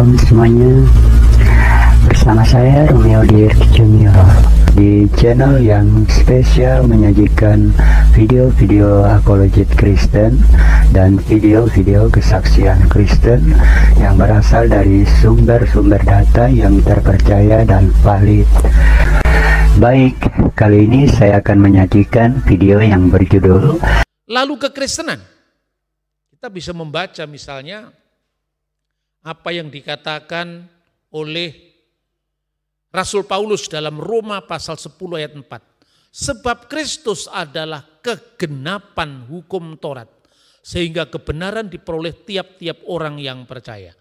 Shalom semuanya. Bersama saya Romeo Dirk Junior di channel yang spesial menyajikan video-video apologet Kristen dan video-video kesaksian Kristen yang berasal dari sumber-sumber data yang terpercaya dan valid. Baik, kali ini saya akan menyajikan video yang berjudul Lalu kekristenan. Kita bisa membaca misalnya apa yang dikatakan oleh Rasul Paulus dalam Roma pasal 10 ayat 4. Sebab Kristus adalah kegenapan hukum Taurat, sehingga kebenaran diperoleh tiap-tiap orang yang percaya.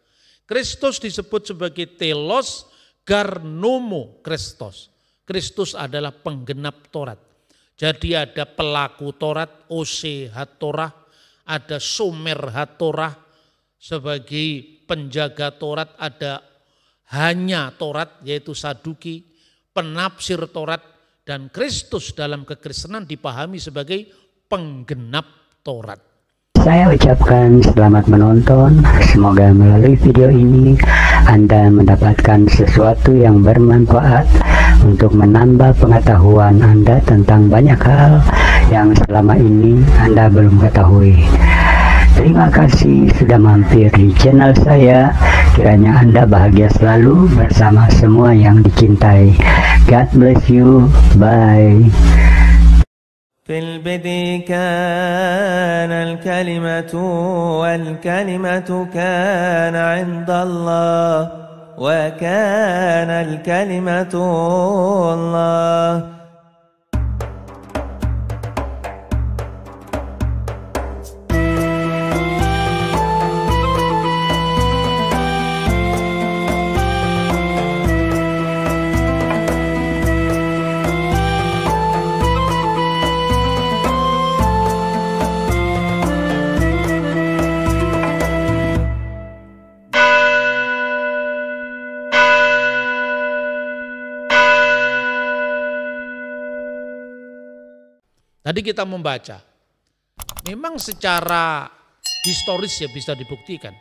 Kristus disebut sebagai telos garnomo Kristus. Kristus adalah penggenap Taurat. Jadi ada pelaku Taurat, ose hatorah, ada somer hatorah sebagai penjaga Taurat, ada hanya Taurat yaitu Saduki, penafsir Taurat, dan Kristus dalam kekristenan dipahami sebagai penggenap Taurat. Saya ucapkan selamat menonton. Semoga melalui video ini Anda mendapatkan sesuatu yang bermanfaat untuk menambah pengetahuan Anda tentang banyak hal yang selama ini Anda belum ketahui. Terima kasih sudah mampir di channel saya. Kiranya Anda bahagia selalu bersama semua yang dicintai. God bless you. Bye. في البدء كان الكلمة والكلمة كان عند الله وكان الكلمة الله. Tadi kita membaca, memang secara historis ya bisa dibuktikan.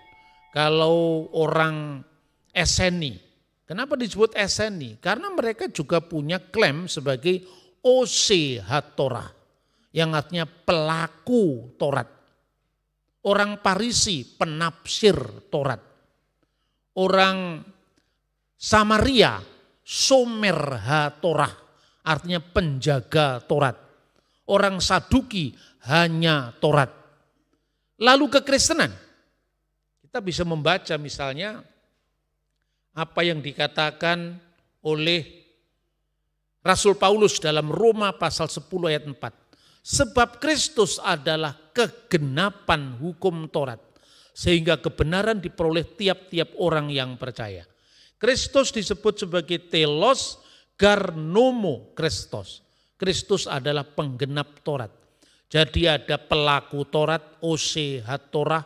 Kalau orang Eseni, kenapa disebut Eseni? Karena mereka juga punya klaim sebagai Ose Hatorah, yang artinya pelaku Taurat. Orang Parisi, penafsir Taurat. Orang Samaria, Somer Hatorah, artinya penjaga Taurat. Orang Saduki hanya Taurat. Lalu kekristenan. Kita bisa membaca misalnya apa yang dikatakan oleh Rasul Paulus dalam Roma pasal 10 ayat 4. Sebab Kristus adalah kegenapan hukum Taurat, sehingga kebenaran diperoleh tiap-tiap orang yang percaya. Kristus disebut sebagai telos garnomo Kristus. Kristus adalah penggenap Taurat. Jadi ada pelaku Taurat, ose hatorah,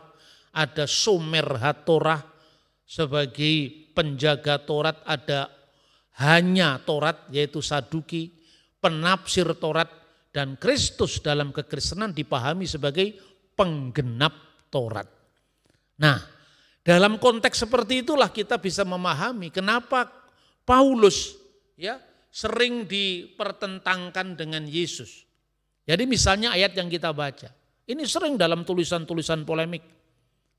ada somer hatorah sebagai penjaga Taurat, ada hanya Taurat yaitu Saduki, penafsir Taurat, dan Kristus dalam kekristenan dipahami sebagai penggenap Taurat. Nah, dalam konteks seperti itulah kita bisa memahami kenapa Paulus sering dipertentangkan dengan Yesus. Jadi misalnya ayat yang kita baca, ini sering dalam tulisan-tulisan polemik.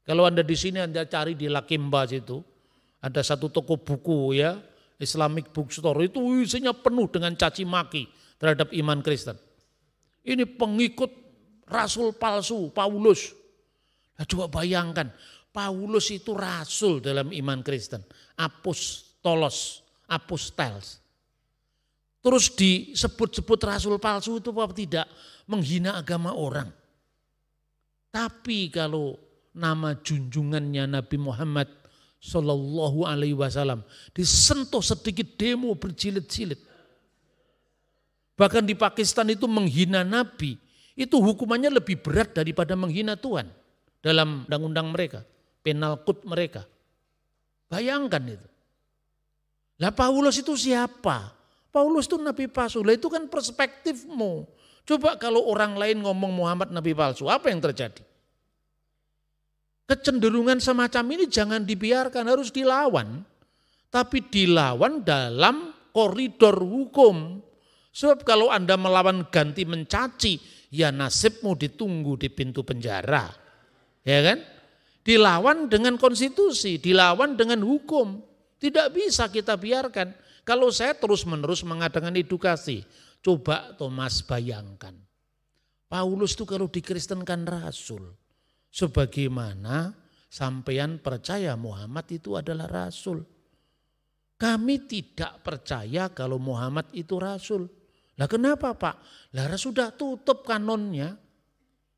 Kalau Anda di sini Anda cari di Lakemba situ, ada satu toko buku Islamic Bookstore, itu isinya penuh dengan caci maki terhadap iman Kristen. Ini pengikut rasul palsu Paulus. Nah, coba bayangkan, Paulus itu rasul dalam iman Kristen, apostolos, apostels. Terus disebut-sebut rasul palsu itu apa tidak? Menghina agama orang. Tapi kalau nama junjungannya Nabi Muhammad Sallallahu Alaihi Wasallam disentuh sedikit demo berjilid-jilid. Bahkan di Pakistan itu menghina Nabi, itu hukumannya lebih berat daripada menghina Tuhan. Dalam undang-undang mereka, penal code mereka. Bayangkan itu. Lah Paulus itu siapa? Paulus itu nabi palsu. Lah itu kan perspektifmu. Coba kalau orang lain ngomong Muhammad nabi palsu, apa yang terjadi? kecenderungan semacam ini jangan dibiarkan, harus dilawan. Tapi dilawan dalam koridor hukum. Sebab kalau Anda melawan ganti mencaci, ya nasibmu ditunggu di pintu penjara. Ya kan? Dilawan dengan konstitusi, dilawan dengan hukum. Tidak bisa kita biarkan. Kalau saya terus-menerus mengadakan edukasi, coba Thomas bayangkan. Paulus itu kalau dikristenkan rasul, sebagaimana sampean percaya Muhammad itu adalah rasul. Kami tidak percaya kalau Muhammad itu rasul. Lah kenapa Pak? Lah sudah tutup kanonnya.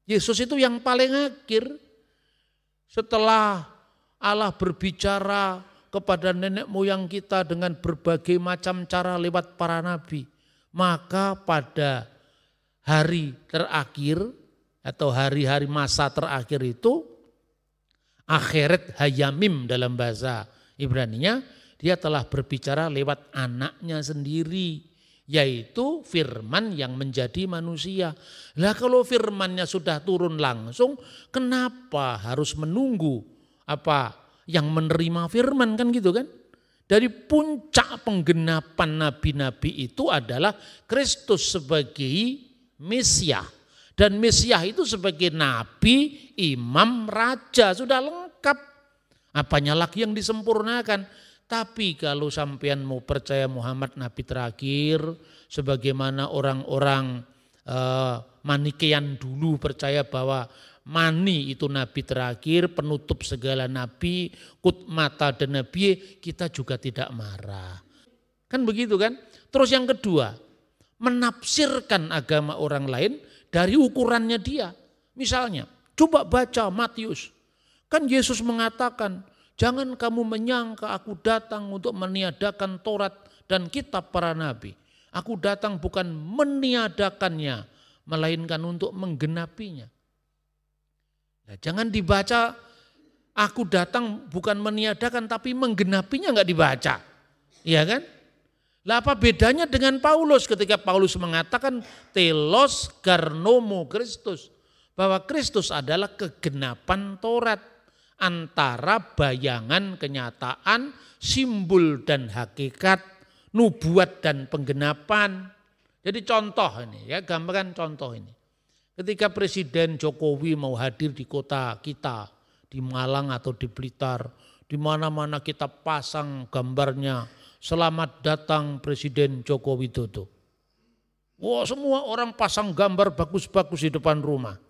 Yesus itu yang paling akhir. Setelah Allah berbicara kepada nenek moyang kita dengan berbagai macam cara lewat para nabi. Maka pada hari terakhir atau hari-hari masa terakhir itu, akhirat hayamim dalam bahasa Ibraninya, dia telah berbicara lewat anaknya sendiri, yaitu firman yang menjadi manusia. Lah kalau firmannya sudah turun langsung, kenapa harus menunggu yang menerima firman, kan gitu kan? Dari puncak penggenapan nabi-nabi itu adalah Kristus sebagai Mesias. Dan Mesias itu sebagai nabi, imam, raja, sudah lengkap. Apanya lagi yang disempurnakan? Tapi kalau sampean mau percaya Muhammad nabi terakhir, sebagaimana orang-orang Manikean dulu percaya bahwa Mani itu nabi terakhir, penutup segala nabi, kutmata dan nabi, kita juga tidak marah. Kan begitu kan? Terus yang kedua, menafsirkan agama orang lain dari ukurannya dia. Misalnya, coba baca Matius. Kan Yesus mengatakan, jangan kamu menyangka aku datang untuk meniadakan Taurat dan kitab para nabi. Aku datang bukan meniadakannya, melainkan untuk menggenapinya. Nah, jangan dibaca aku datang bukan meniadakan tapi menggenapinya, enggak dibaca. Iya kan? Lah apa bedanya dengan Paulus ketika Paulus mengatakan telos garnomo Kristus, bahwa Kristus adalah kegenapan Taurat, antara bayangan kenyataan, simbol dan hakikat, nubuat dan penggenapan. Jadi contoh ini ya, gambaran contoh ini. Ketika Presiden Jokowi mau hadir di kota kita, di Malang atau di Blitar, di mana-mana kita pasang gambarnya, selamat datang Presiden Joko Widodo. Wah, semua orang pasang gambar bagus-bagus di depan rumah.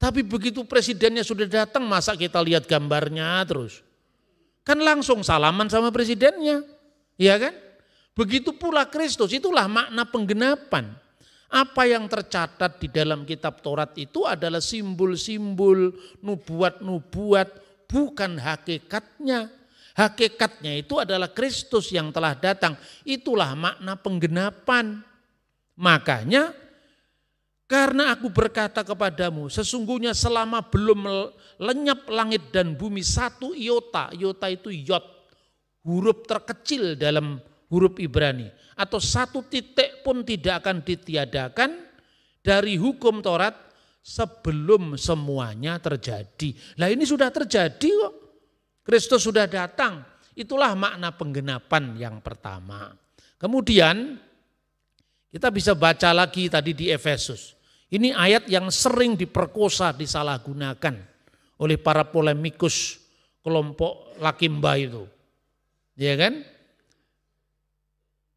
Tapi begitu presidennya sudah datang, masa kita lihat gambarnya terus? Kan langsung salaman sama presidennya, ya kan? Begitu pula Kristus, itulah makna penggenapan. Apa yang tercatat di dalam kitab Taurat itu adalah simbol-simbol, nubuat-nubuat, bukan hakikatnya. Hakikatnya itu adalah Kristus yang telah datang. Itulah makna penggenapan. Makanya karena aku berkata kepadamu, sesungguhnya selama belum lenyap langit dan bumi satu iota, iota itu yod, huruf terkecil dalam huruf Ibrani, atau satu titik pun tidak akan ditiadakan dari hukum Taurat sebelum semuanya terjadi. Lah ini sudah terjadi kok. Kristus sudah datang. Itulah makna penggenapan yang pertama. Kemudian kita bisa baca lagi tadi di Efesus. Ini ayat yang sering diperkosa, disalahgunakan oleh para polemikus kelompok Lakimba itu. Ya kan?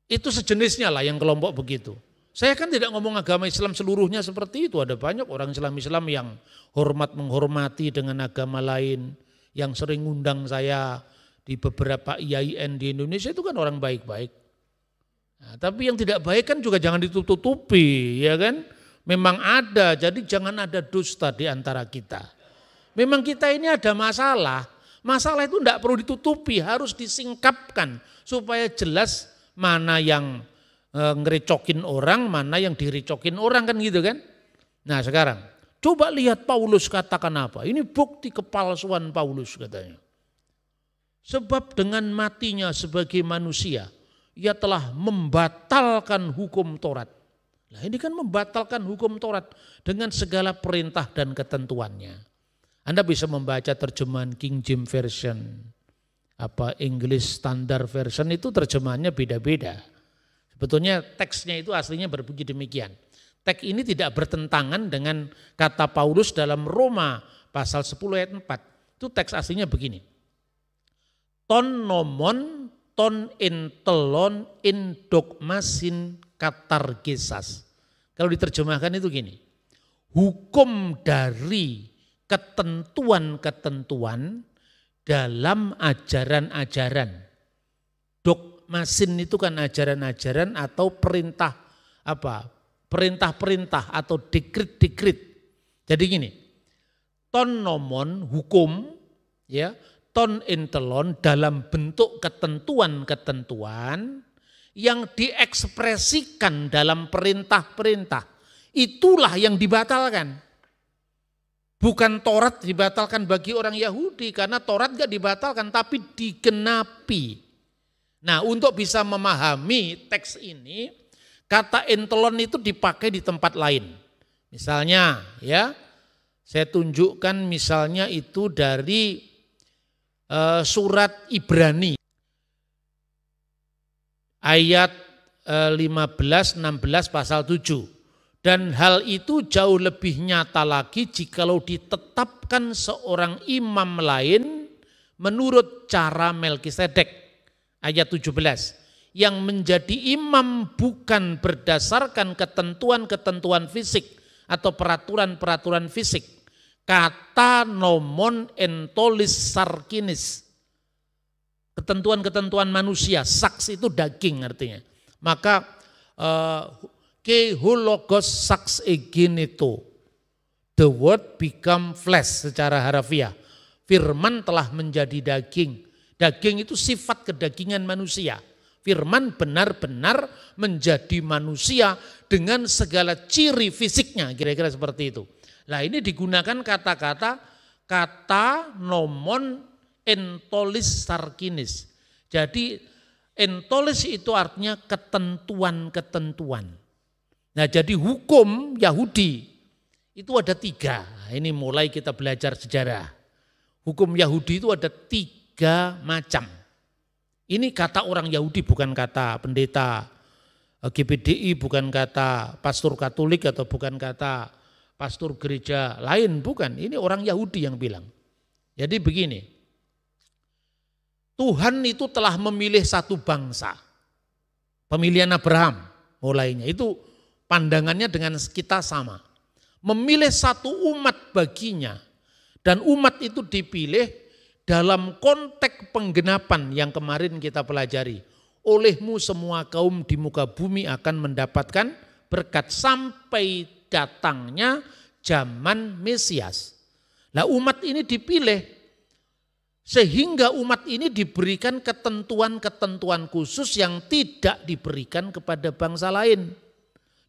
Itu sejenisnya lah yang kelompok begitu. Saya kan tidak ngomong agama Islam seluruhnya seperti itu. Ada banyak orang Islam-Islam yang menghormati dengan agama lain, yang sering ngundang saya di beberapa IAIN di Indonesia itu kan orang baik-baik. Nah, tapi yang tidak baik kan juga jangan ditutup-tutupi, ya kan? Memang ada, jadi jangan ada dusta di antara kita. Memang kita ini ada masalah. Masalah itu tidak perlu ditutupi, harus disingkapkan supaya jelas mana yang ngerecokin orang, mana yang direcokin orang, kan gitu kan. Nah sekarang coba lihat Paulus katakan apa. Ini bukti kepalsuan Paulus katanya. Sebab dengan matinya sebagai manusia, ia telah membatalkan hukum Taurat. Nah ini kan membatalkan hukum Taurat dengan segala perintah dan ketentuannya. Anda bisa membaca terjemahan King James Version, English Standard Version, itu terjemahannya beda-beda. Sebetulnya teksnya itu aslinya berbunyi demikian. Teks ini tidak bertentangan dengan kata Paulus dalam Roma pasal 10 ayat 4. Itu teks aslinya begini. Ton nomon, ton intelon, in dogmasin katargesas. Kalau diterjemahkan itu gini. Hukum dari ketentuan-ketentuan dalam ajaran-ajaran. Dogmasin itu kan ajaran-ajaran atau perintah-perintah atau dekrit-dekrit. Jadi gini, ton nomon hukum, ya, ton intelon dalam bentuk ketentuan-ketentuan yang diekspresikan dalam perintah-perintah. Itulah yang dibatalkan. Bukan Taurat dibatalkan bagi orang Yahudi, karena Taurat gak dibatalkan tapi digenapi. Nah, untuk bisa memahami teks ini, kata entelon itu dipakai di tempat lain. Misalnya, ya, saya tunjukkan misalnya itu dari surat Ibrani ayat 15-16 pasal 7. Dan hal itu jauh lebih nyata lagi jikalau ditetapkan seorang imam lain menurut cara Melkisedek. Ayat 17. Yang menjadi imam bukan berdasarkan ketentuan-ketentuan fisik atau peraturan-peraturan fisik. Kata nomon entolis sarkinis. Ketentuan-ketentuan manusia, saks itu daging artinya. Maka kehologos saks egenito, the word become flesh secara harafiah. Firman telah menjadi daging. Daging itu sifat kedagingan manusia. Firman benar-benar menjadi manusia dengan segala ciri fisiknya, kira-kira seperti itu. Nah, ini digunakan kata-kata kata nomon entolis sarkinis. Jadi entolis itu artinya ketentuan-ketentuan. Nah, jadi hukum Yahudi itu ada 3. Ini mulai kita belajar sejarah. Hukum Yahudi itu ada 3 macam. Ini kata orang Yahudi, bukan kata pendeta GPDI, bukan kata pastor Katolik atau bukan kata pastor gereja lain, bukan. Ini orang Yahudi yang bilang. Jadi begini, Tuhan itu telah memilih satu bangsa. Pemilihan Abraham mulainya itu pandangannya dengan kita sama. Memilih satu umat baginya. Dan umat itu dipilih dalam konteks penggenapan yang kemarin kita pelajari. Olehmu semua kaum di muka bumi akan mendapatkan berkat sampai datangnya zaman Mesias. Nah, umat ini dipilih sehingga umat ini diberikan ketentuan-ketentuan khusus yang tidak diberikan kepada bangsa lain.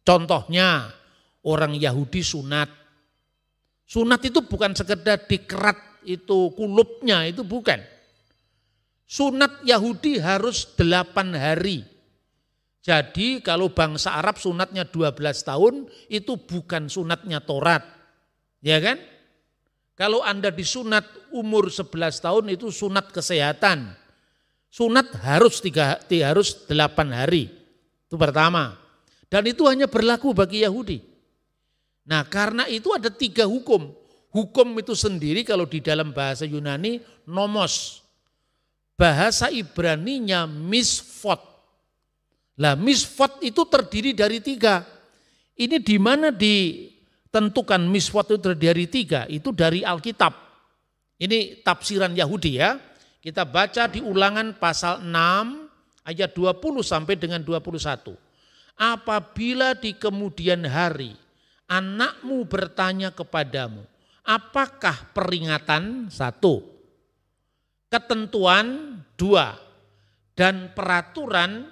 Contohnya orang Yahudi sunat. Sunat itu bukan sekedar dikerat itu kulupnya, itu bukan. Sunat Yahudi harus 8 hari. Jadi kalau bangsa Arab sunatnya 12 tahun itu bukan sunatnya Taurat. Ya kan? Kalau Anda disunat umur 11 tahun itu sunat kesehatan. Sunat harus 8 hari. Itu pertama. Dan itu hanya berlaku bagi Yahudi. Nah, karena itu ada 3 hukum. Hukum itu sendiri kalau di dalam bahasa Yunani nomos. Bahasa Ibraninya misfot. Lah, misfot itu terdiri dari 3. Ini di mana ditentukan misfot itu terdiri dari 3? Itu dari Alkitab. Ini tafsiran Yahudi ya. Kita baca di Ulangan pasal 6 ayat 20 sampai dengan 21. Apabila di kemudian hari anakmu bertanya kepadamu, apakah peringatan? 1, ketentuan 2, dan peraturan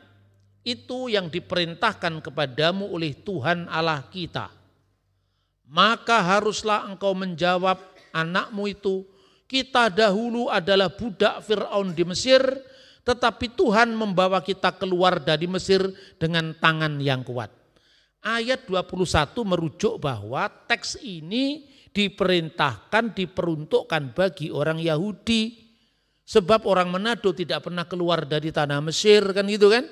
itu yang diperintahkan kepadamu oleh Tuhan Allah kita. Maka haruslah engkau menjawab anakmu itu, kita dahulu adalah budak Fir'aun di Mesir, tetapi Tuhan membawa kita keluar dari Mesir dengan tangan yang kuat. Ayat 21 merujuk bahwa teks ini diperintahkan, diperuntukkan bagi orang Yahudi. Sebab orang Manado tidak pernah keluar dari tanah Mesir, kan gitu kan.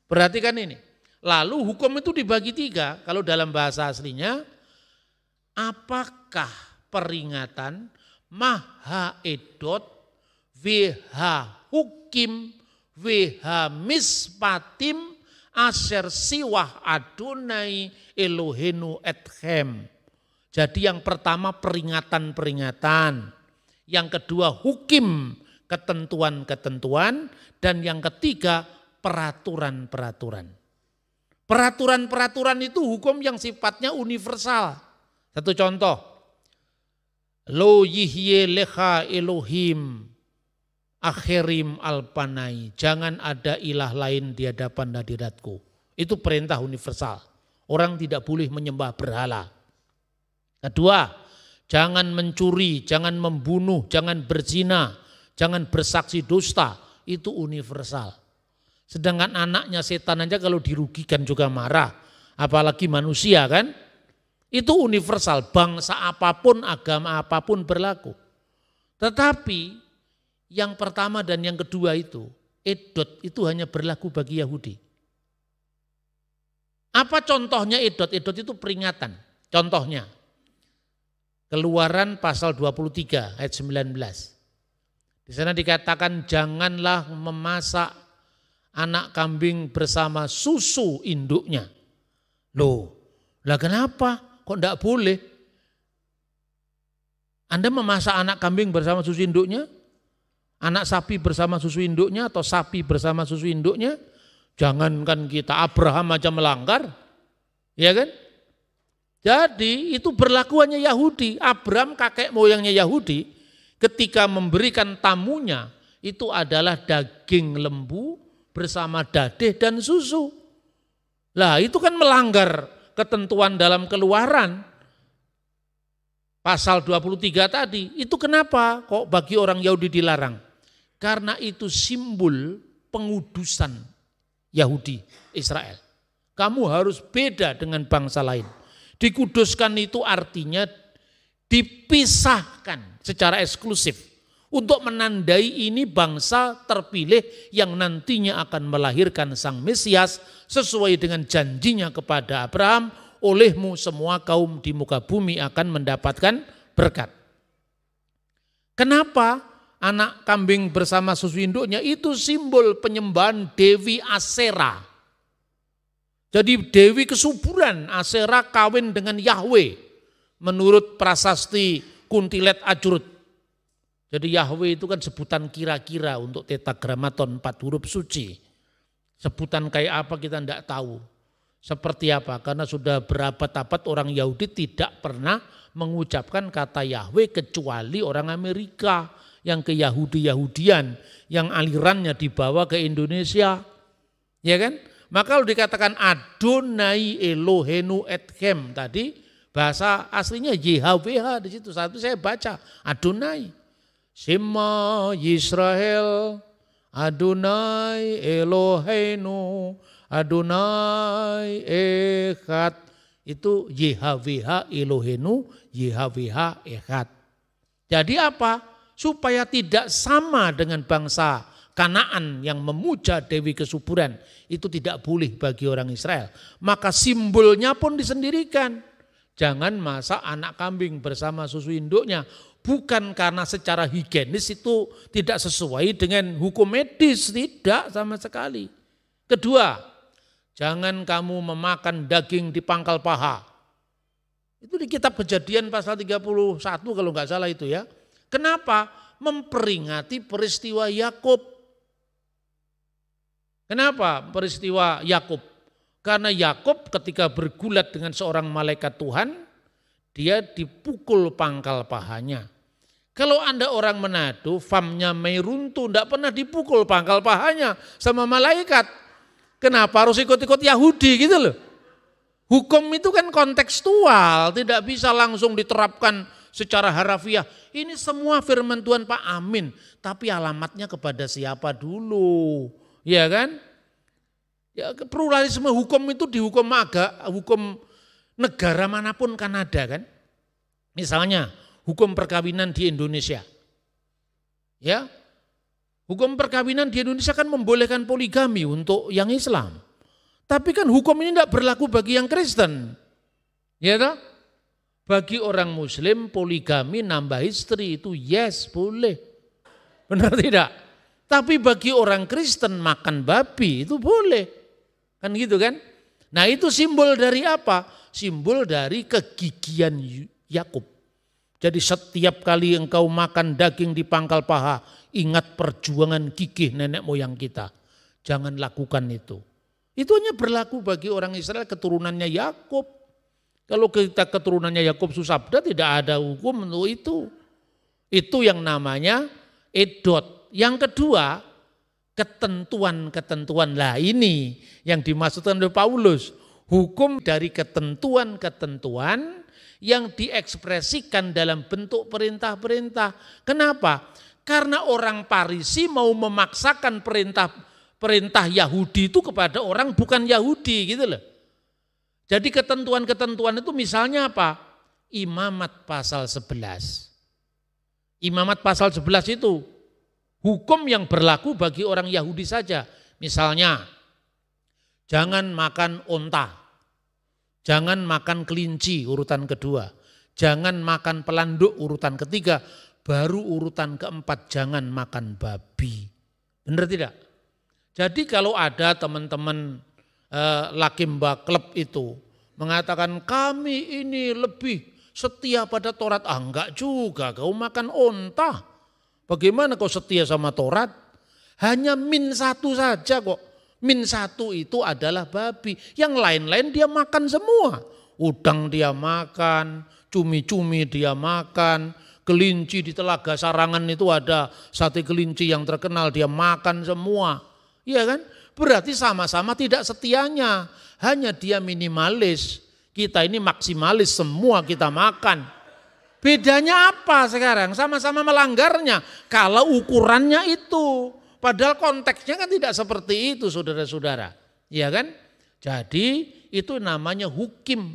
Perhatikan ini. Lalu hukum itu dibagi 3. Kalau dalam bahasa aslinya, apakah peringatan maha edot, wh hukim, wh mispatim, aser siwah Adonai Elohenu etchem. Jadi yang pertama peringatan-peringatan, yang kedua hukim, ketentuan-ketentuan, dan yang ketiga peraturan-peraturan. Peraturan-peraturan itu hukum yang sifatnya universal. Satu contoh, lo yihye lecha Elohim akhirim alpanai, jangan ada ilah lain di hadapan hadiratku. Itu perintah universal. Orang tidak boleh menyembah berhala. Kedua, jangan mencuri, jangan membunuh, jangan berzina, jangan bersaksi dusta. Itu universal. Sedangkan anaknya setan aja kalau dirugikan juga marah. Apalagi manusia kan. Itu universal, bangsa apapun, agama apapun berlaku. Tetapi yang pertama dan yang kedua itu, edot itu hanya berlaku bagi Yahudi. Apa contohnya edot? Edot itu peringatan. Contohnya, Keluaran pasal 23 ayat 19. Di sana dikatakan janganlah memasak anak kambing bersama susu induknya. Loh, lah kenapa? Kok enggak boleh? Anda memasak anak kambing bersama susu induknya? Anak sapi bersama susu induknya atau sapi bersama susu induknya? Jangankan kita, Abraham aja melanggar. Ya kan? Jadi itu berlakuannya Yahudi. Abraham kakek moyangnya Yahudi ketika memberikan tamunya itu adalah daging lembu bersama dadeh dan susu. Lah itu kan melanggar ketentuan dalam Keluaran pasal 23 tadi. Itu kenapa kok bagi orang Yahudi dilarang? Karena itu simbol pengudusan Yahudi Israel. Kamu harus beda dengan bangsa lain. Dikuduskan itu artinya dipisahkan secara eksklusif untuk menandai ini bangsa terpilih yang nantinya akan melahirkan Sang Mesias sesuai dengan janjinya kepada Abraham, olehmu semua kaum di muka bumi akan mendapatkan berkat. Kenapa anak kambing bersama susu induknya? Itu simbol penyembahan Dewi Asera. Jadi Dewi kesuburan, Asera kawin dengan Yahweh menurut prasasti Kuntilet Ajurut. Jadi Yahweh itu kan sebutan kira-kira untuk tetragramaton 4 huruf suci. Sebutan kayak apa kita tidak tahu. Seperti apa? Karena sudah berabad-abad orang Yahudi tidak pernah mengucapkan kata Yahweh kecuali orang Amerika yang ke Yahudi-Yahudian, yang alirannya dibawa ke Indonesia. Ya kan? Maka kalau dikatakan Adonai Elohenu etchem tadi, bahasa aslinya YHWH di situ. Satu saya baca Adonai. Shema Yisrael, Adonai Elohenu, Adonai Echad. Itu YHWH Elohenu, YHWH Echad. Jadi apa? Supaya tidak sama dengan bangsa Kanaan yang memuja Dewi kesuburan. Itu tidak boleh bagi orang Israel. Maka simbolnya pun disendirikan. Jangan masak anak kambing bersama susu induknya. Bukan karena secara higienis itu tidak sesuai dengan hukum medis. Tidak sama sekali. Kedua, jangan kamu memakan daging di pangkal paha. Itu di kitab Kejadian pasal 31 kalau nggak salah itu ya. Kenapa? Memperingati peristiwa Yakub. Kenapa peristiwa Yakub? Karena Yakub ketika bergulat dengan seorang malaikat Tuhan, dia dipukul pangkal pahanya. Kalau Anda orang Manado, famnya Meiruntu, tidak pernah dipukul pangkal pahanya sama malaikat. Kenapa harus ikut-ikut Yahudi gitu loh? Hukum itu kan kontekstual, tidak bisa langsung diterapkan secara harafiah. Ini semua firman Tuhan Pak, amin. Tapi alamatnya kepada siapa dulu? Ya kan? Ya, pluralisme hukum itu di hukum negara manapun kan ada kan? Misalnya hukum perkawinan di Indonesia. Ya. Hukum perkawinan di Indonesia kan membolehkan poligami untuk yang Islam. Tapi kan hukum ini tidak berlaku bagi yang Kristen. Ya toh? Bagi orang Muslim poligami nambah istri itu yes boleh. Benar tidak? Tapi bagi orang Kristen makan babi itu boleh. Kan gitu kan? Nah itu simbol dari apa? Simbol dari kegigihan Yakub. Jadi setiap kali engkau makan daging di pangkal paha, ingat perjuangan gigih nenek moyang kita. Jangan lakukan itu. Itu hanya berlaku bagi orang Israel keturunannya Yakub. Kalau kita keturunannya Yakub Susabda tidak ada hukum untuk itu. Itu yang namanya edot. Yang kedua, ketentuan-ketentuan. Lah ini yang dimaksudkan oleh Paulus. Hukum dari ketentuan-ketentuan yang diekspresikan dalam bentuk perintah-perintah. Kenapa? Karena orang Parisi mau memaksakan perintah Yahudi itu kepada orang bukan Yahudi gitu loh. Jadi ketentuan-ketentuan itu misalnya apa? Imamat pasal 11. Imamat pasal 11 itu hukum yang berlaku bagi orang Yahudi saja. Misalnya, jangan makan onta, jangan makan kelinci urutan kedua, jangan makan pelanduk urutan ketiga, baru urutan keempat jangan makan babi. Benar tidak? Jadi kalau ada teman-teman Lakimba Klub itu mengatakan kami ini lebih setia pada Taurat, enggak juga, kau makan onta. Bagaimana kau setia sama Taurat? Hanya min satu saja kok. Min satu itu adalah babi. Yang lain-lain dia makan semua. Udang dia makan, cumi-cumi dia makan, kelinci di Telaga Sarangan itu ada sate kelinci yang terkenal dia makan semua. Iya kan? Berarti sama-sama tidak setianya. Hanya dia minimalis. Kita ini maksimalis, semua kita makan. Bedanya apa sekarang? Sama-sama melanggarnya. Kalau ukurannya itu. Padahal konteksnya kan tidak seperti itu saudara-saudara. Iya kan? Jadi itu namanya hukum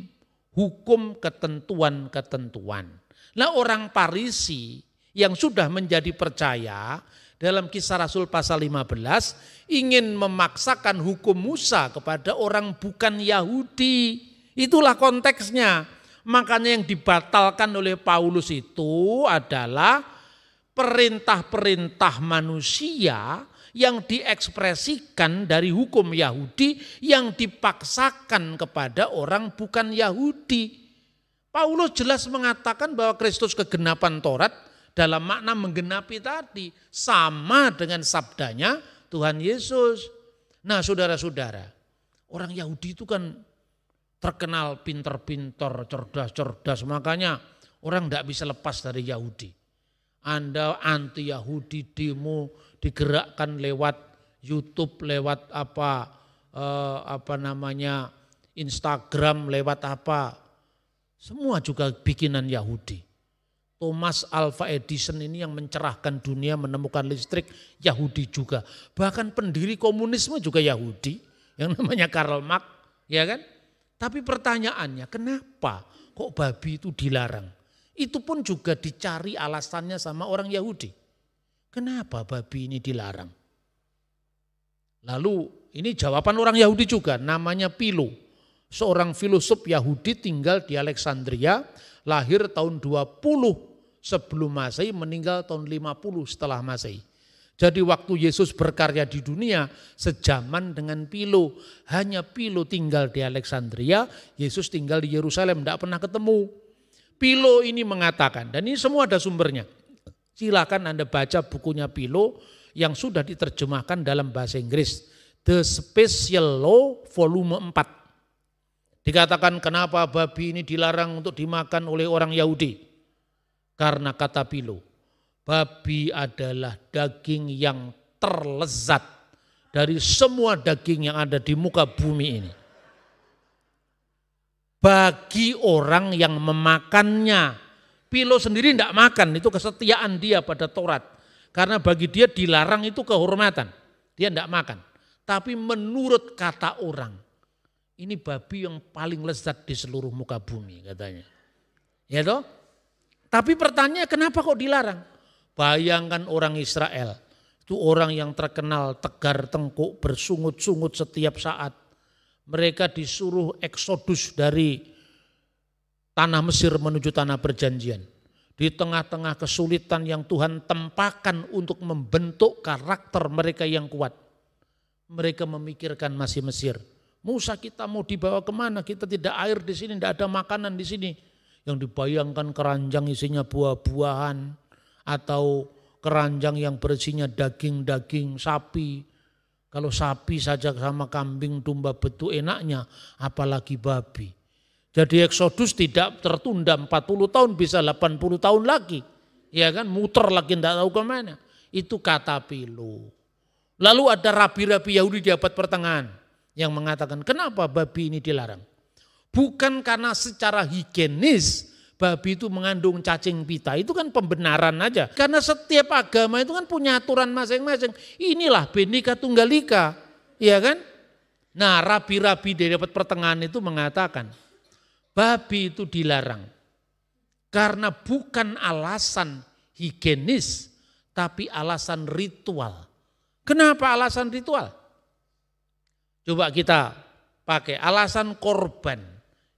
ketentuan-ketentuan. Nah orang Parisi yang sudah menjadi percaya dalam Kisah Rasul pasal 15 ingin memaksakan hukum Musa kepada orang bukan Yahudi. Itulah konteksnya. Makanya yang dibatalkan oleh Paulus itu adalah perintah-perintah manusia yang diekspresikan dari hukum Yahudi yang dipaksakan kepada orang bukan Yahudi. Paulus jelas mengatakan bahwa Kristus kegenapan Taurat dalam makna menggenapi tadi sama dengan sabdanya Tuhan Yesus. Nah saudara-saudara, orang Yahudi itu kan terkenal pintar-pintar, cerdas-cerdas, makanya orang tidak bisa lepas dari Yahudi. Anda anti Yahudi demo digerakkan lewat YouTube, lewat Instagram, lewat apa, semua juga bikinan Yahudi. Thomas Alva Edison ini yang mencerahkan dunia menemukan listrik, Yahudi juga. Bahkan pendiri komunisme juga Yahudi, yang namanya Karl Marx, ya kan? Tapi pertanyaannya, kenapa kok babi itu dilarang? Itu pun juga dicari alasannya sama orang Yahudi. Kenapa babi ini dilarang? Lalu ini jawaban orang Yahudi juga, namanya Philo. Seorang filosof Yahudi tinggal di Alexandria, lahir tahun 20 sebelum Masehi, meninggal tahun 50 setelah Masehi. Jadi waktu Yesus berkarya di dunia sejaman dengan Philo. Hanya Philo tinggal di Alexandria, Yesus tinggal di Yerusalem, tidak pernah ketemu. Philo ini mengatakan, dan ini semua ada sumbernya. Silakan Anda baca bukunya Philo yang sudah diterjemahkan dalam bahasa Inggris. The Special Law volume 4. Dikatakan kenapa babi ini dilarang untuk dimakan oleh orang Yahudi. Karena kata Philo, babi adalah daging yang terlezat dari semua daging yang ada di muka bumi ini. Bagi orang yang memakannya. Philo sendiri tidak makan, itu kesetiaan dia pada Taurat. Karena bagi dia dilarang itu kehormatan. Dia tidak makan. Tapi menurut kata orang, ini babi yang paling lezat di seluruh muka bumi katanya. Ya toh? Tapi pertanyaannya kenapa kok dilarang? Bayangkan orang Israel, itu orang yang terkenal tegar tengkuk, bersungut-sungut setiap saat. Mereka disuruh eksodus dari tanah Mesir menuju tanah perjanjian. Di tengah-tengah kesulitan yang Tuhan tempakan untuk membentuk karakter mereka yang kuat. Mereka memikirkan masih Mesir. Musa, kita mau dibawa kemana? Kita tidak air di sini, tidak ada makanan di sini. Yang dibayangkan keranjang isinya buah-buahan atau keranjang yang berisinya daging-daging sapi. Kalau sapi saja sama kambing, domba, betu enaknya, apalagi babi. Jadi Eksodus tidak tertunda 40 tahun, bisa 80 tahun lagi. Ya kan, muter lagi tidak tahu kemana. Itu kata pilu. Lalu ada rabi-rabi Yahudi di abad pertengahan yang mengatakan kenapa babi ini dilarang. Bukan karena secara higienis babi itu mengandung cacing pita, itu kan pembenaran aja. Karena setiap agama itu kan punya aturan masing-masing. Inilah Bhinneka Tunggal Ika, ya kan? Nah, rabi-rabi dari abad pertengahan itu mengatakan babi itu dilarang karena bukan alasan higienis, tapi alasan ritual. Kenapa alasan ritual? Coba kita pakai alasan korban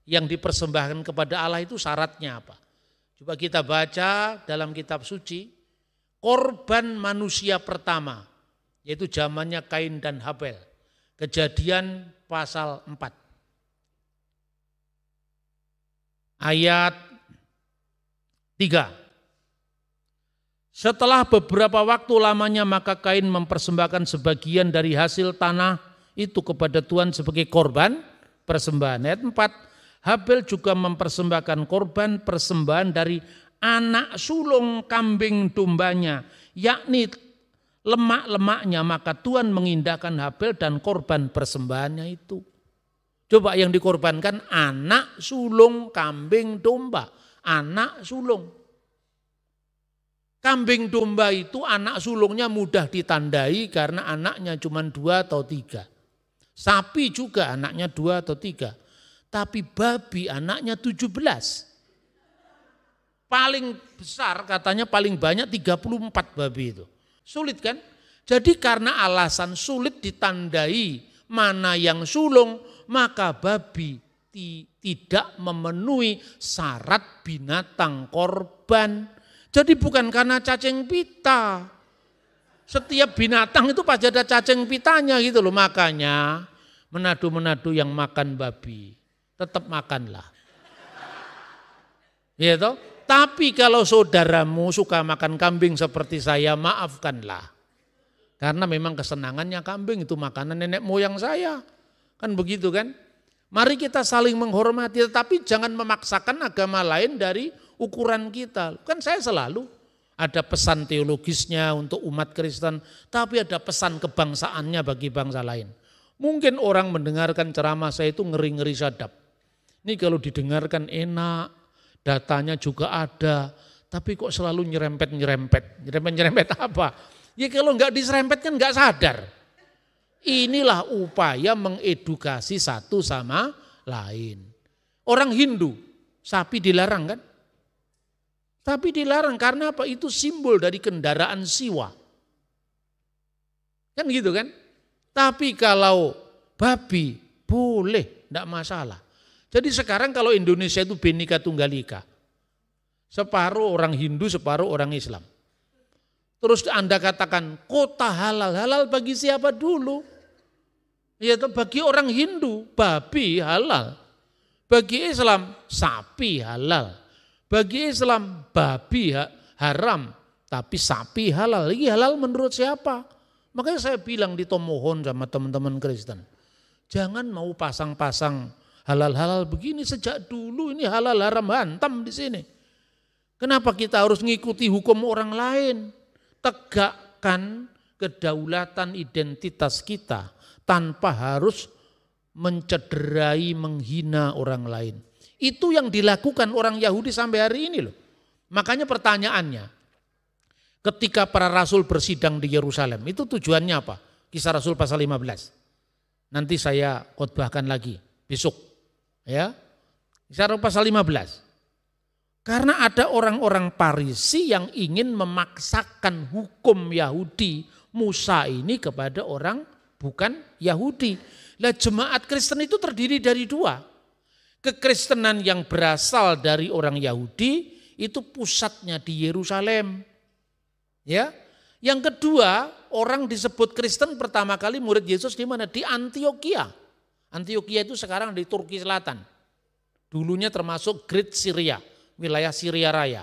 yang dipersembahkan kepada Allah itu syaratnya apa? Coba kita baca dalam kitab suci, korban manusia pertama, yaitu zamannya Kain dan Habel. Kejadian pasal 4. Ayat 3. Setelah beberapa waktu lamanya maka Kain mempersembahkan sebagian dari hasil tanah itu kepada Tuhan sebagai korban persembahan. Ayat 4. Habel juga mempersembahkan korban persembahan dari anak sulung kambing dombanya, yakni lemak-lemaknya, maka Tuhan mengindahkan Habel dan korban persembahannya itu. Coba yang dikorbankan anak sulung kambing domba, anak sulung. Kambing domba itu anak sulungnya mudah ditandai karena anaknya cuma 2 atau 3. Sapi juga anaknya 2 atau 3. Tapi babi anaknya 17. Paling besar katanya paling banyak 34 babi itu. Sulit kan? Jadi karena alasan sulit ditandai mana yang sulung, maka babi tidak memenuhi syarat binatang korban. Jadi bukan karena cacing pita. Setiap binatang itu pasti ada cacing pitanya gitu loh. Makanya Manado-Manado yang makan babi tetap makanlah. Ya toh? Tapi kalau saudaramu suka makan kambing seperti saya, maafkanlah. Karena memang kesenangannya kambing itu makanan nenek moyang saya. Kan begitu kan? Mari kita saling menghormati, tetapi jangan memaksakan agama lain dari ukuran kita. Kan saya selalu ada pesan teologisnya untuk umat Kristen, tapi ada pesan kebangsaannya bagi bangsa lain. Mungkin orang mendengarkan ceramah saya itu ngeri-ngeri sadap. Ini kalau didengarkan enak, datanya juga ada, tapi kok selalu nyerempet-nyerempet. Nyerempet-nyerempet apa? Ya kalau enggak diserempet kan enggak sadar. Inilah upaya mengedukasi satu sama lain. Orang Hindu, sapi dilarang kan? Tapi dilarang karena apa? Itu simbol dari kendaraan siwa. Kan gitu kan? Tapi kalau babi boleh, enggak masalah. Jadi sekarang kalau Indonesia itu Bhinneka Tunggal Ika. Separuh orang Hindu, separuh orang Islam. Terus Anda katakan kota halal. Halal bagi siapa dulu? Ya bagi orang Hindu, babi halal. Bagi Islam, sapi halal. Bagi Islam, babi haram. Tapi sapi halal. Ini halal menurut siapa? Makanya saya bilang di Tomohon sama teman-teman Kristen. Jangan mau pasang-pasang halal-halal begini sejak dulu, ini halal haram hantam di sini. Kenapa kita harus mengikuti hukum orang lain? Tegakkan kedaulatan identitas kita tanpa harus mencederai, menghina orang lain. Itu yang dilakukan orang Yahudi sampai hari ini loh. Makanya pertanyaannya, ketika para rasul bersidang di Yerusalem, itu tujuannya apa? Kisah Rasul pasal 15. Nanti saya khotbahkan lagi besok. Ya, Kisah Rasul pasal 15. Karena ada orang-orang Farisi yang ingin memaksakan hukum Yahudi Musa ini kepada orang bukan Yahudi. Lah jemaat Kristen itu terdiri dari dua. Kekristenan yang berasal dari orang Yahudi itu pusatnya di Yerusalem. Ya. Yang kedua, orang disebut Kristen pertama kali murid Yesus di mana? Di Antioquia. Antioquia itu sekarang di Turki Selatan. Dulunya termasuk Great Syria, wilayah Syria Raya.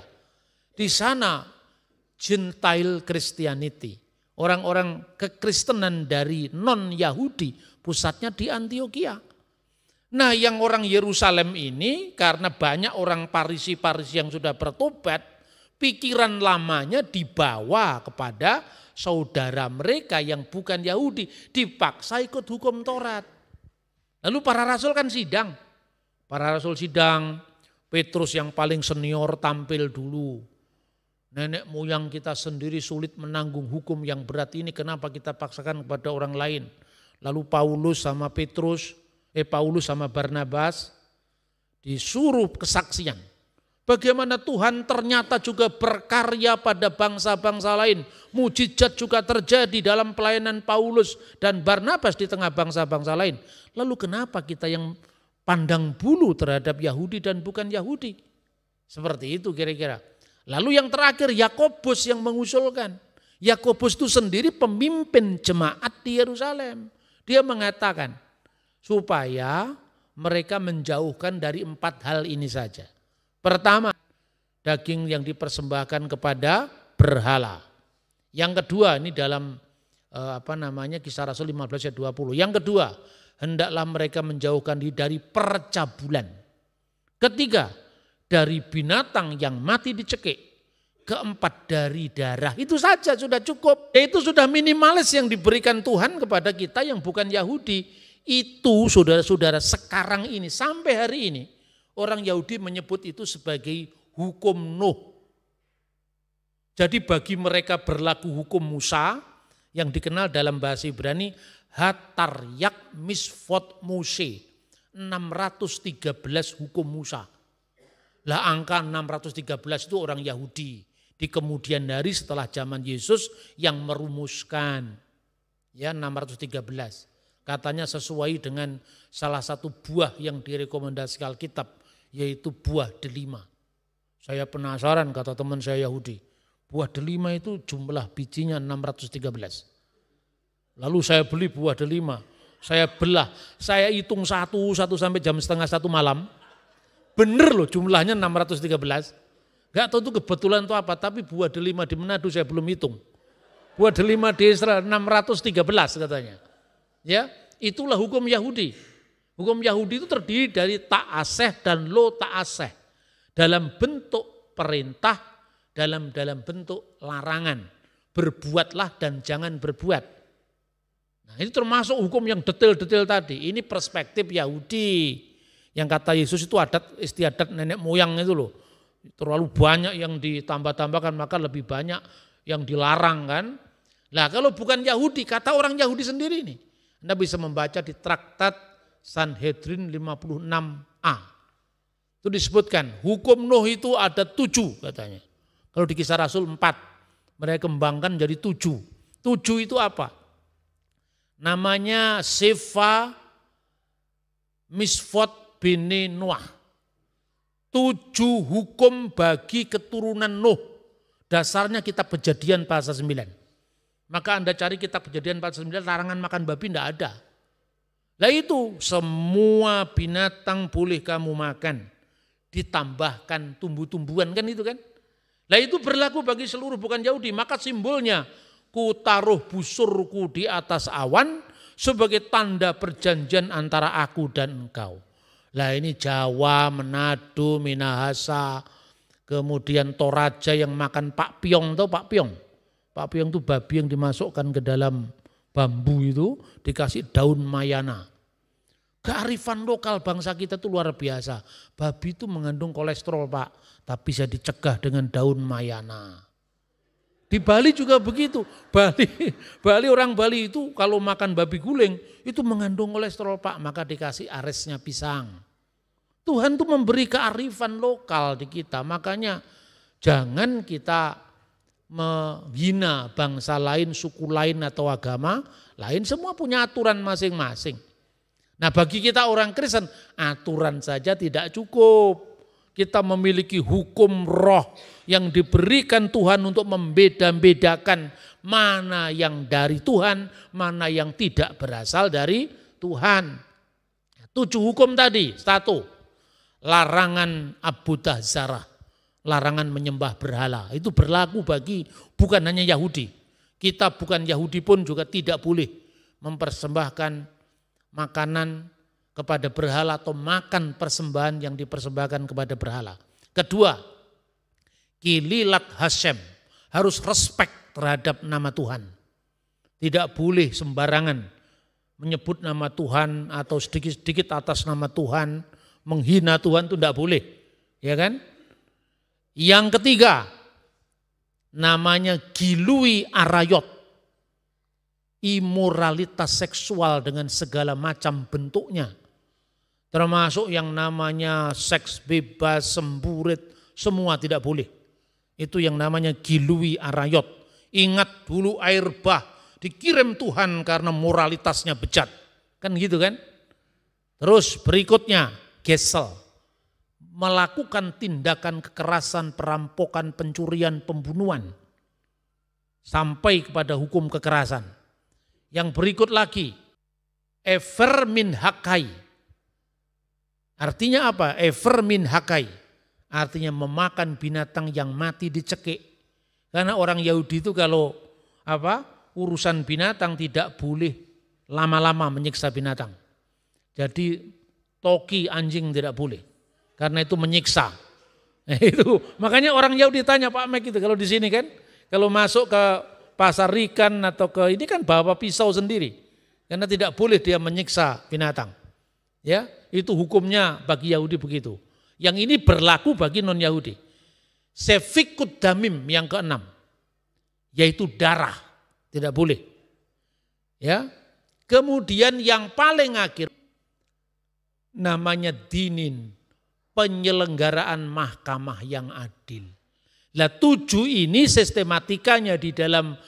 Di sana Gentile Christianity, orang-orang kekristenan dari non-Yahudi, pusatnya di Antioquia. Nah, yang orang Yerusalem ini karena banyak orang Farisi-Farisi yang sudah bertobat, pikiran lamanya dibawa kepada saudara mereka yang bukan Yahudi, dipaksa ikut hukum Taurat. Lalu para rasul kan sidang. Para rasul sidang, Petrus yang paling senior tampil dulu. Nenek moyang kita sendiri sulit menanggung hukum yang berat ini, kenapa kita paksakan kepada orang lain? Lalu Paulus sama Barnabas disuruh kesaksian. Bagaimana Tuhan ternyata juga berkarya pada bangsa-bangsa lain. Mujizat juga terjadi dalam pelayanan Paulus dan Barnabas di tengah bangsa-bangsa lain. Lalu kenapa kita yang pandang bulu terhadap Yahudi dan bukan Yahudi? Seperti itu kira-kira. Lalu yang terakhir Yakobus yang mengusulkan. Yakobus itu sendiri pemimpin jemaat di Yerusalem. Dia mengatakan supaya mereka menjauhkan dari 4 hal ini saja. Pertama, daging yang dipersembahkan kepada berhala. Yang kedua, ini dalam Kisah Rasul 15 ayat 20. Yang kedua, hendaklah mereka menjauhkan diri dari percabulan. Ketiga, dari binatang yang mati dicekik. Keempat, dari darah. Itu saja sudah cukup. Itu sudah minimalis yang diberikan Tuhan kepada kita yang bukan Yahudi. Itu saudara-saudara sekarang ini sampai hari ini orang Yahudi menyebut itu sebagai hukum Nuh. Jadi bagi mereka berlaku hukum Musa yang dikenal dalam bahasa Ibrani Hataryak Misfot Mose. 613 hukum Musa. Lah angka 613 itu orang Yahudi. Di kemudian hari setelah zaman Yesus yang merumuskan. Ya 613. Katanya sesuai dengan salah satu buah yang direkomendasikan Alkitab, yaitu buah delima. Saya penasaran kata teman saya Yahudi, buah delima itu jumlah bijinya 613. Lalu saya beli buah delima, saya belah, saya hitung satu sampai jam 12:30 malam. Bener loh jumlahnya 613. Gak tahu itu kebetulan itu apa, tapi buah delima di Manado saya belum hitung. Buah delima di Israel 613 katanya. Ya, itulah hukum Yahudi. Hukum Yahudi itu terdiri dari ta'aseh dan lo ta'aseh. Dalam bentuk perintah, dalam bentuk larangan. Berbuatlah dan jangan berbuat. Nah, ini termasuk hukum yang detail-detail tadi. Ini perspektif Yahudi. Yang kata Yesus itu adat istiadat nenek moyang itu loh. Terlalu banyak yang ditambah-tambahkan maka lebih banyak yang dilarang kan. Nah kalau bukan Yahudi, kata orang Yahudi sendiri nih. Anda bisa membaca di Traktat Sanhedrin 56a. Itu disebutkan hukum Nuh itu ada 7 katanya. Kalau di Kisah Rasul 4, mereka kembangkan jadi 7. 7 itu apa? Namanya Sefa Misfot Bene Noah. 7 hukum bagi keturunan Nuh. Dasarnya kitab Kejadian pasal 9. Maka Anda cari kitab Kejadian pasal 9, larangan makan babi tidak ada. Lah itu semua binatang boleh kamu makan. Ditambahkan tumbuh-tumbuhan kan itu kan. Lah itu berlaku bagi seluruh bukan Yahudi. Maka simbolnya ku taruh busurku di atas awan sebagai tanda perjanjian antara aku dan engkau. Lah ini Jawa, Manado, Minahasa, kemudian Toraja yang makan Pak Piong, tahu Pak Piong? Pak Piong itu babi yang dimasukkan ke dalam bambu itu, dikasih daun mayana. Kearifan lokal bangsa kita itu luar biasa. Babi itu mengandung kolesterol Pak, tapi bisa dicegah dengan daun mayana. Di Bali juga begitu. Bali orang Bali itu kalau makan babi guling itu mengandung kolesterol Pak, maka dikasih aresnya pisang. Tuhan tuh memberi kearifan lokal di kita, makanya jangan kita menghina bangsa lain, suku lain atau agama lain, semua punya aturan masing-masing. Nah bagi kita orang Kristen, aturan saja tidak cukup. Kita memiliki hukum roh yang diberikan Tuhan untuk membeda-bedakan mana yang dari Tuhan, mana yang tidak berasal dari Tuhan. 7 hukum tadi, 1, larangan abudah zarah, larangan menyembah berhala. Itu berlaku bagi bukan hanya Yahudi. Kita bukan Yahudi pun juga tidak boleh mempersembahkan makanan kepada berhala atau makan persembahan yang dipersembahkan kepada berhala. Kedua, kililat Hashem, harus respect terhadap nama Tuhan. Tidak boleh sembarangan menyebut nama Tuhan atau sedikit-sedikit atas nama Tuhan, menghina Tuhan itu tidak boleh. Ya kan? Yang ketiga, namanya gilui arayot, imoralitas seksual dengan segala macam bentuknya. Termasuk yang namanya seks bebas, semburit, semua tidak boleh. Itu yang namanya gilui arayot. Ingat dulu air bah dikirim Tuhan karena moralitasnya bejat. Kan gitu kan? Terus berikutnya gesel. Melakukan tindakan kekerasan, perampokan, pencurian, pembunuhan. Sampai kepada hukum kekerasan. Yang berikut lagi, ever min hakai. Artinya apa? Ever min hakai. Artinya memakan binatang yang mati dicekik. Karena orang Yahudi itu kalau urusan binatang tidak boleh lama-lama menyiksa binatang. Jadi toki anjing tidak boleh. Karena itu menyiksa. Itu makanya orang Yahudi tanya Pak Mek itu kalau di sini kan, kalau masuk ke pasar ikan atau ke ini kan bawa pisau sendiri. Karena tidak boleh dia menyiksa binatang. Ya, itu hukumnya bagi Yahudi begitu. Yang ini berlaku bagi non-Yahudi. Sefikut damim yang keenam, yaitu darah, tidak boleh. Ya, kemudian yang paling akhir namanya dinin, penyelenggaraan mahkamah yang adil. Lah 7 ini sistematikanya di dalam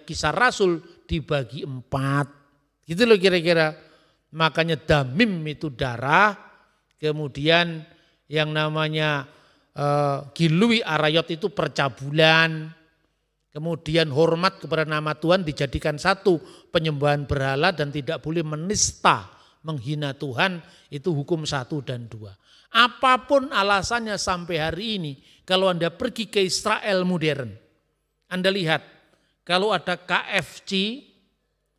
Kisah Rasul dibagi 4. Gitu loh kira-kira. Makanya damim itu darah, kemudian yang namanya gilui arayot itu percabulan, kemudian hormat kepada nama Tuhan dijadikan satu, penyembahan berhala dan tidak boleh menista, menghina Tuhan, itu hukum 1 dan 2. Apapun alasannya sampai hari ini, kalau Anda pergi ke Israel modern, Anda lihat kalau ada KFC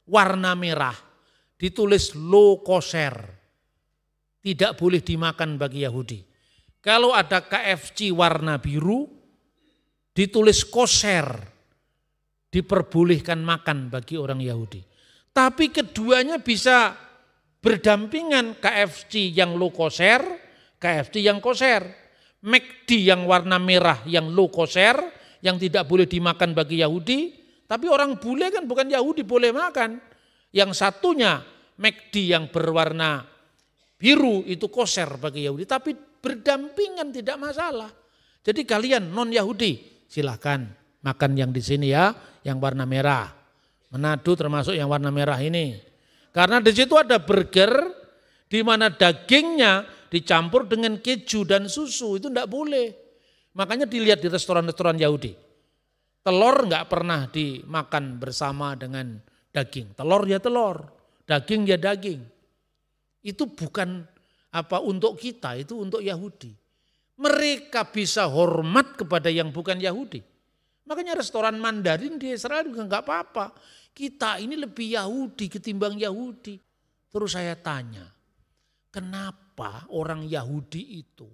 warna merah, ditulis lo kosher, tidak boleh dimakan bagi Yahudi. Kalau ada KFC warna biru, ditulis kosher, diperbolehkan makan bagi orang Yahudi. Tapi keduanya bisa berdampingan, KFC yang lo kosher, KFC yang kosher. McD yang warna merah yang lo kosher, yang tidak boleh dimakan bagi Yahudi, tapi orang bule kan bukan Yahudi boleh makan. Yang satunya McD yang berwarna biru itu kosher bagi Yahudi, tapi berdampingan tidak masalah. Jadi kalian non Yahudi silahkan makan yang di sini ya, yang warna merah. Manado termasuk yang warna merah ini. Karena di situ ada burger di mana dagingnya dicampur dengan keju dan susu, itu enggak boleh. Makanya dilihat di restoran-restoran Yahudi. Telur enggak pernah dimakan bersama dengan daging. Telur ya telur, daging ya daging. Itu bukan untuk kita, itu untuk Yahudi. Mereka bisa hormat kepada yang bukan Yahudi. Makanya restoran Mandarin di Israel juga enggak apa-apa. Kita ini lebih Yahudi ketimbang Yahudi. Terus saya tanya, kenapa orang Yahudi itu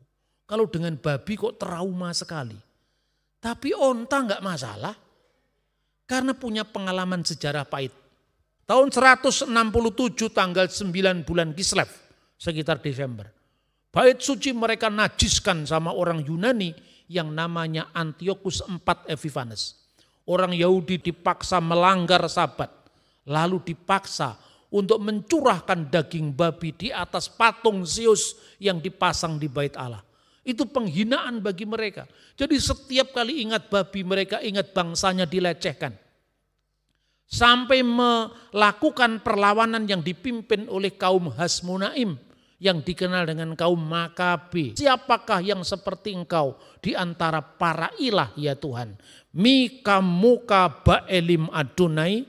kalau dengan babi kok trauma sekali? Tapi onta enggak masalah. Karena punya pengalaman sejarah pahit. Tahun 167 tanggal 9 bulan Kislev, sekitar Desember. Bait suci mereka najiskan sama orang Yunani yang namanya Antiochus IV Epiphanes. Orang Yahudi dipaksa melanggar Sabat, lalu dipaksa untuk mencurahkan daging babi di atas patung Zeus yang dipasang di bait Allah. Itu penghinaan bagi mereka. Jadi setiap kali ingat babi, mereka ingat bangsanya dilecehkan. Sampai melakukan perlawanan yang dipimpin oleh kaum Hasmonaim yang dikenal dengan kaum Makabe. Siapakah yang seperti engkau di antara para ilah ya Tuhan? Mika Muka Baelim Adonai,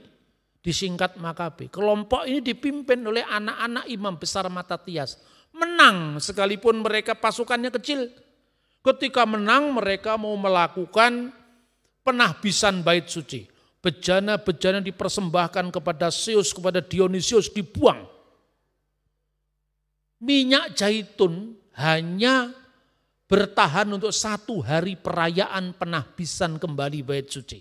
disingkat Makabe. Kelompok ini dipimpin oleh anak-anak imam besar Matatias. Menang sekalipun mereka pasukannya kecil. Ketika menang mereka mau melakukan penahbisan bait suci. Bejana-bejana dipersembahkan kepada Zeus, kepada Dionysius dibuang. Minyak zaitun hanya bertahan untuk 1 hari perayaan penahbisan kembali bait suci.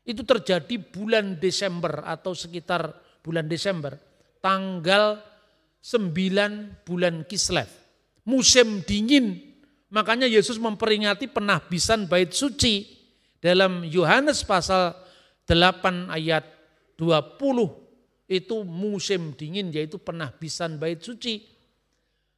Itu terjadi bulan Desember atau sekitar bulan Desember. Tanggal 9 bulan Kislev, musim dingin. Makanya Yesus memperingati penahbisan bait suci dalam Yohanes pasal 8 ayat 20, itu musim dingin yaitu penahbisan bait suci.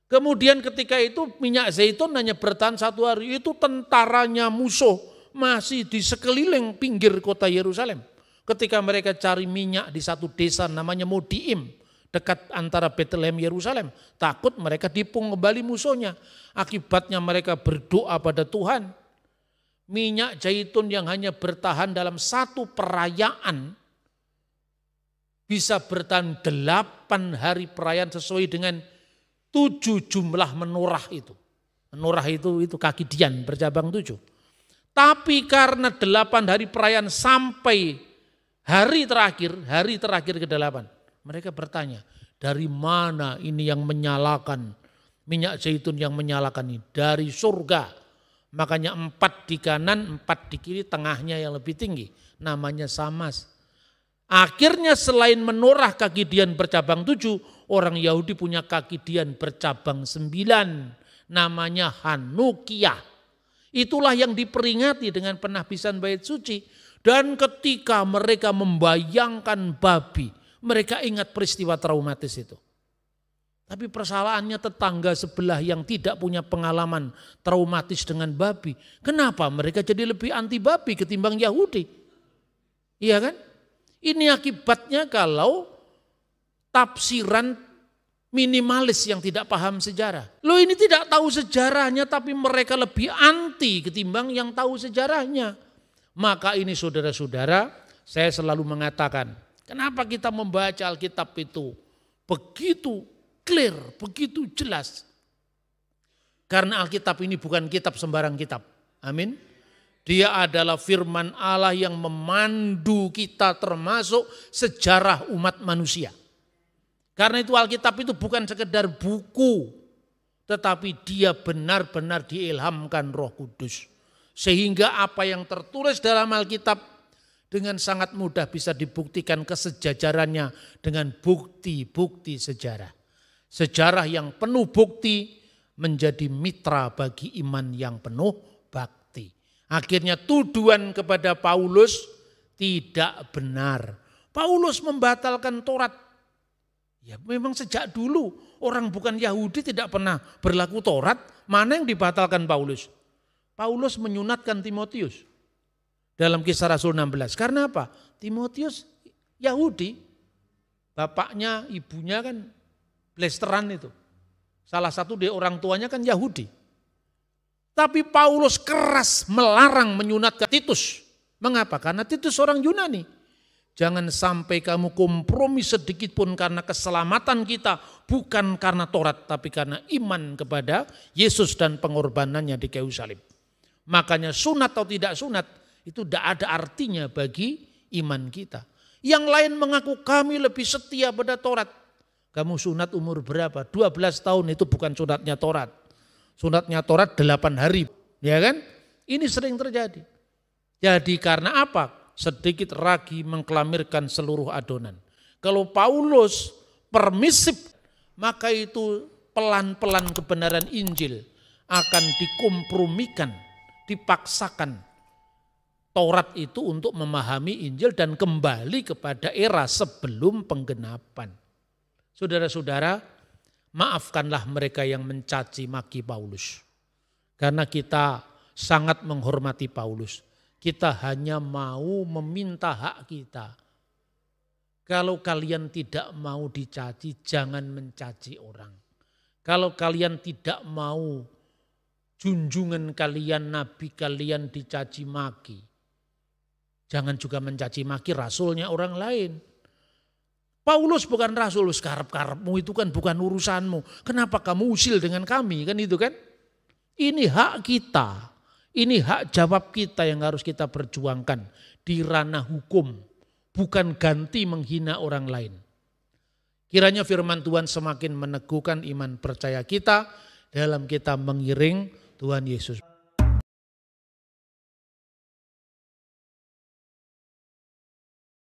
Kemudian ketika itu minyak zaitun hanya bertahan 1 hari, itu tentaranya musuh masih di sekeliling pinggir kota Yerusalem. Ketika mereka cari minyak di satu desa namanya Modiim, dekat antara Bethlehem Yerusalem, takut mereka dipung kembali musuhnya. Akibatnya mereka berdoa pada Tuhan. Minyak zaitun yang hanya bertahan dalam 1 perayaan bisa bertahan 8 hari perayaan sesuai dengan 7 jumlah menorah itu. Menorah itu kaki dian bercabang 7. Tapi karena 8 hari perayaan sampai hari terakhir ke-8, mereka bertanya, dari mana ini yang menyalakan, minyak zaitun yang menyalakan ini? Dari surga. Makanya 4 di kanan, 4 di kiri, tengahnya yang lebih tinggi. Namanya Samas. Akhirnya selain menorah kaki dian bercabang 7, orang Yahudi punya kaki dian bercabang 9. Namanya Hanukiah. Itulah yang diperingati dengan penahbisan bait suci. Dan ketika mereka membayangkan babi, mereka ingat peristiwa traumatis itu. Tapi persalahannya tetangga sebelah yang tidak punya pengalaman traumatis dengan babi. Kenapa mereka jadi lebih anti babi ketimbang Yahudi? Iya kan? Ini akibatnya kalau tafsiran minimalis yang tidak paham sejarah. Loh, ini tidak tahu sejarahnya tapi mereka lebih anti ketimbang yang tahu sejarahnya. Maka ini saudara-saudara, saya selalu mengatakan, kenapa kita membaca Alkitab itu begitu clear, begitu jelas? Karena Alkitab ini bukan kitab sembarang kitab. Amin. Dia adalah firman Allah yang memandu kita termasuk sejarah umat manusia. Karena itu Alkitab itu bukan sekedar buku, tetapi dia benar-benar diilhamkan Roh Kudus. Sehingga apa yang tertulis dalam Alkitab dengan sangat mudah bisa dibuktikan kesejajarannya dengan bukti-bukti sejarah. Sejarah yang penuh bukti menjadi mitra bagi iman yang penuh bakti. Akhirnya tuduhan kepada Paulus tidak benar. Paulus membatalkan Taurat. Ya memang sejak dulu orang bukan Yahudi tidak pernah berlaku Taurat. Mana yang dibatalkan Paulus? Paulus menyunatkan Timotius dalam Kisah Rasul 16. Karena apa? Timotius Yahudi, bapaknya ibunya kan blasteran itu. Salah satu dari orang tuanya kan Yahudi. Tapi Paulus keras melarang menyunatkan Titus. Mengapa? Karena Titus orang Yunani. Jangan sampai kamu kompromi sedikit pun karena keselamatan kita. Bukan karena Taurat, tapi karena iman kepada Yesus dan pengorbanannya di kayu salib. Makanya sunat atau tidak sunat itu tidak ada artinya bagi iman kita. Yang lain mengaku kami lebih setia pada Taurat. Kamu sunat umur berapa? 12 tahun, itu bukan sunatnya Taurat. Sunatnya Taurat 8 hari. Ya kan? Ini sering terjadi. Jadi karena apa? Sedikit ragi mengkelamirkan seluruh adonan. Kalau Paulus permisif, maka itu pelan-pelan kebenaran Injil akan dikompromikan, dipaksakan Taurat itu untuk memahami Injil dan kembali kepada era sebelum penggenapan. Saudara-saudara, maafkanlah mereka yang mencaci maki Paulus. Karena kita sangat menghormati Paulus. Kita hanya mau meminta hak kita. Kalau kalian tidak mau dicaci, jangan mencaci orang. Kalau kalian tidak mau junjungan kalian, nabi kalian dicaci maki, jangan juga mencaci maki rasulnya orang lain. Paulus bukan rasul, karep-karepmu itu kan bukan urusanmu. Kenapa kamu usil dengan kami, kan itu kan? Ini hak kita, ini hak jawab kita yang harus kita perjuangkan di ranah hukum, bukan ganti menghina orang lain. Kiranya firman Tuhan semakin meneguhkan iman percaya kita dalam kita mengiring Tuhan Yesus.